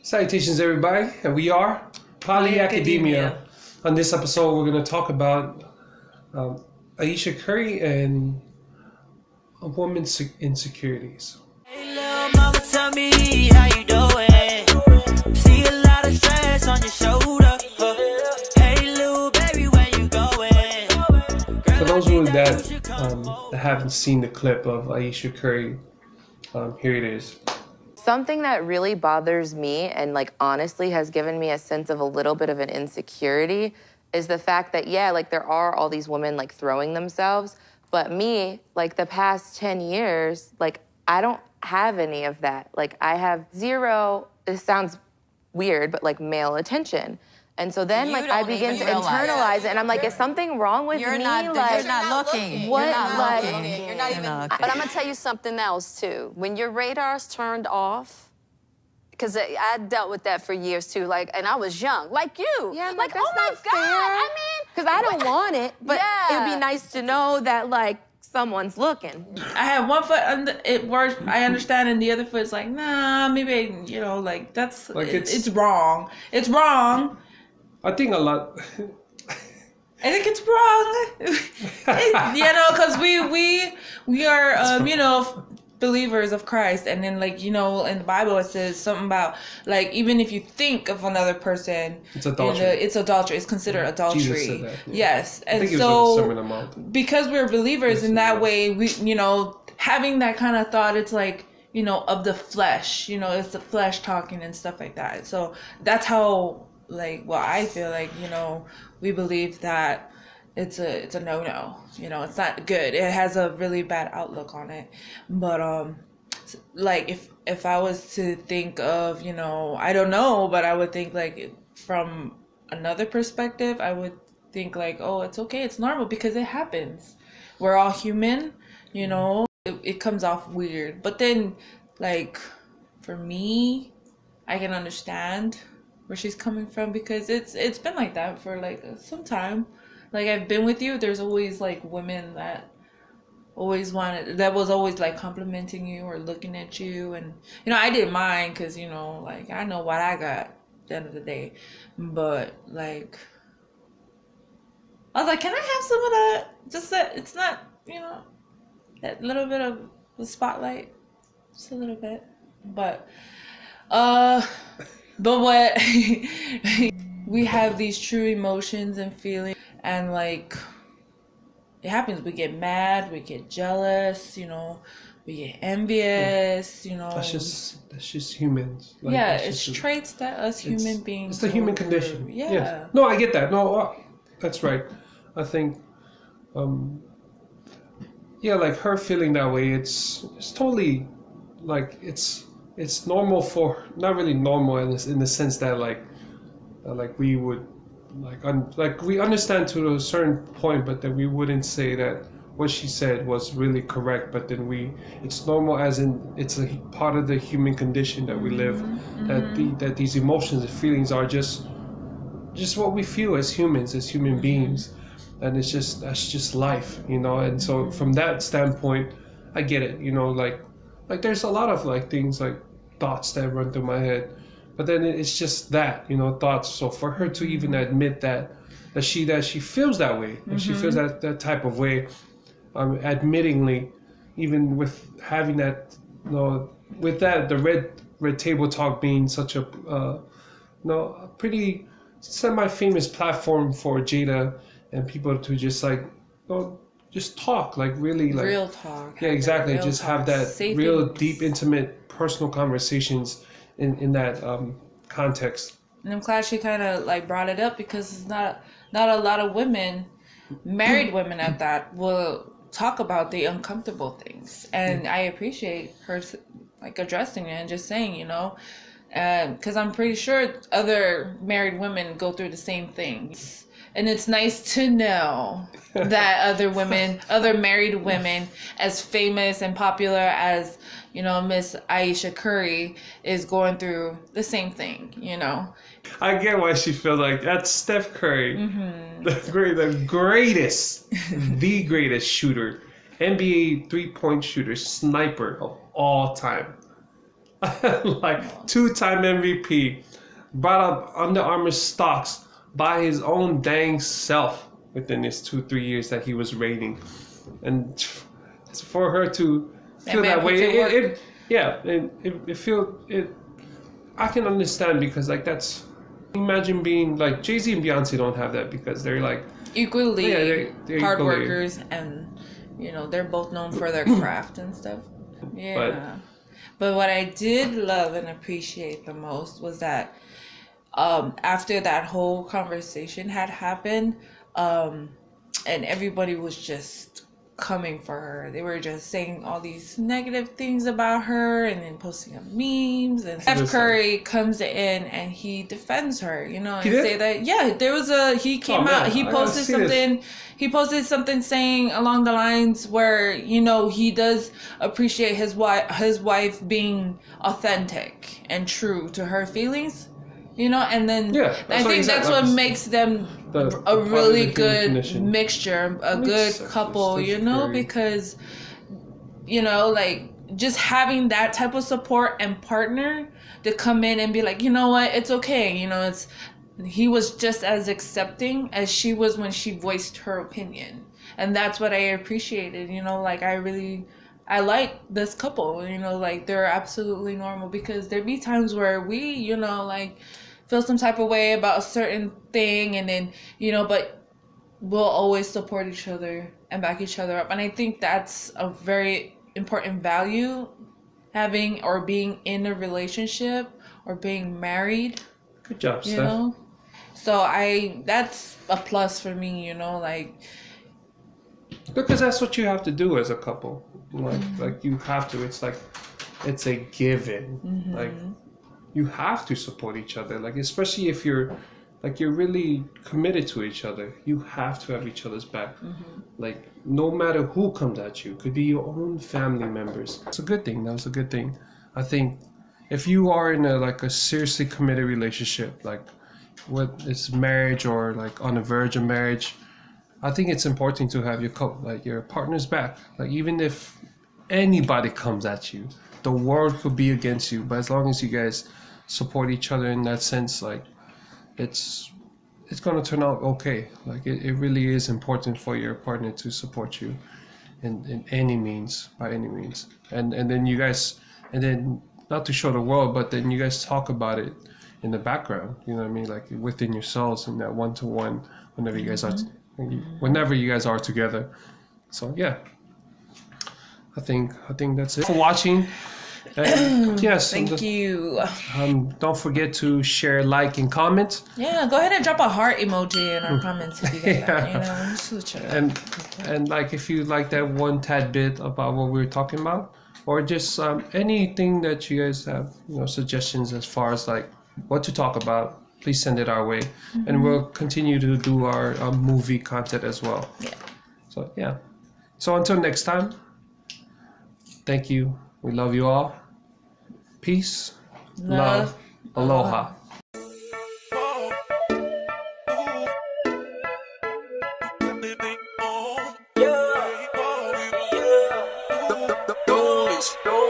Salutations, everybody, and we are Polyacademia. On this episode, we're going to talk about Ayesha Curry and a woman's insecurities. Hey, little mama, tell me how you doing. See a lot of stress on your shoulder. Hey, little baby, where you going? For those of you that haven't seen the clip of Ayesha Curry, here it is. Something that really bothers me and honestly has given me a sense of a little bit of an insecurity is the fact that, there are all these women throwing themselves, but me, the past 10 years, I don't have any of that. I have zero, it sounds weird, but male attention. And so then I begin to internalize it, and I'm like, is something wrong with me? You're not looking. What? You're not looking. You're not even. But I'm gonna tell you something else too. When your radar's turned off, because I dealt with that for years too. And I was young, like you. Yeah, oh my God. Fair. I mean, because I don't want it, but it'd be nice to know that someone's looking. I have one foot under it works. I understand, and the other foot's nah. Maybe that's it's wrong. It's wrong. I think a lot. I think it's wrong. Because we are believers of Christ, and then in the Bible it says something about even if you think of another person, it's adultery. It's adultery. It's considered adultery. Jesus said that, yeah. Yes, and I think so it was like a because we're believers in that way, we having that kind of thought, it's of the flesh. It's the flesh talking and stuff like that. So that's how. I feel we believe that it's a no-no. It's not good. It has a really bad outlook on it. But if I was to think of, I don't know, but I would think from another perspective, I would think oh, it's okay, it's normal because it happens. We're all human, it comes off weird. But then for me, I can understand where she's coming from because it's been like that for some time. I've been with you, there's always women that always was always complimenting you or looking at you, and I didn't mind because I know what I got at the end of the day, but I was can I have some of that, just that it's not that little bit of the spotlight, just a little bit, but what we have these true emotions and feelings, and it happens. We get mad, we get jealous, we get envious, That's just humans. It's traits that us human beings. It's the human condition. Yeah. Yes. No, I get that. No, that's right. I think, her feeling that way. It's totally it's normal for, not really normal in the sense that we would we understand to a certain point, but that we wouldn't say that what she said was really correct. But then it's normal as in it's a part of the human condition that we live. Mm-hmm. That these emotions and feelings are just what we feel as humans, as human beings, and that's just life, And so from that standpoint, I get it, there's a lot of things thoughts that run through my head, but then it's just that thoughts. So for her to even admit that she feels that way, and she feels that type of way, admittingly, even with having that, with that, the red table talk being such a a pretty semi-famous platform for Jada and people to just just talk, really real talk. Yeah, exactly. Just talk. Have that Say real things. Deep, intimate, personal conversations in that context. And I'm glad she kind of brought it up, because it's not a lot of women, married women at that, will talk about the uncomfortable things. And I appreciate her addressing it and just saying, because I'm pretty sure other married women go through the same things. And it's nice to know that other married women, as famous and popular as, Miss Ayesha Curry, is going through the same thing, I get why she feels that's Steph Curry, the greatest shooter, NBA 3-point shooter, sniper of all time. like 2-time MVP, brought up Under Armour stocks by his own dang self within his 2-3 years that he was reigning, and for her to feel that way, I can understand, because like that's, imagine being like Jay-Z and Beyonce don't have that because they're like equally they're hard equally workers, and they're both known for their craft and stuff. But what I did love and appreciate the most was that after that whole conversation had happened, and everybody was just coming for her. They were just saying all these negative things about her and then posting up memes. And Steph Curry comes in and he defends her, and say that, there was he came out, he posted something, saying along the lines where, he does appreciate his wife being authentic and true to her feelings. And then I think that's what makes them a really good mixture, a good couple, because, like just having that type of support and partner to come in and be like, you know what, it's okay. He was just as accepting as she was when she voiced her opinion. And that's what I appreciated, like I like this couple, like they're absolutely normal, because there be times where we, like feel some type of way about a certain thing, and then, but we'll always support each other and back each other up. And I think that's a very important value, having or being in a relationship or being married. Good job, Steph. So that's a plus for me, like, because that's what you have to do as a couple. Like you have to. It's like, it's a given. Like, you have to support each other. Like, especially if you're really committed to each other, you have to have each other's back. Like, no matter who comes at you, could be your own family members. It's a good thing. That was a good thing. I think if you are in a seriously committed relationship, like whether it's marriage or like on the verge of marriage, I think it's important to have your partner's back. Like, even if anybody comes at you, the world could be against you, but as long as you guys support each other in that sense, like it's gonna turn out okay. Like it really is important for your partner to support you in any means, by any means. And then you guys, and then not to show the world, but then you guys talk about it in the background, you know what I mean, like within yourselves, in that one-to-one, whenever you guys are together. So yeah, I think that's it for watching. Yes. Thank you. Don't forget to share, like, and comment. Yeah, go ahead and drop a heart emoji in our comments if you get that. Just and like, if you like that one tad bit about what we were talking about, or just anything that you guys have, suggestions as far as like what to talk about, please send it our way, and we'll continue to do our movie content as well. Yeah. So until next time, thank you. We love you all. Peace, love, aloha. Yeah.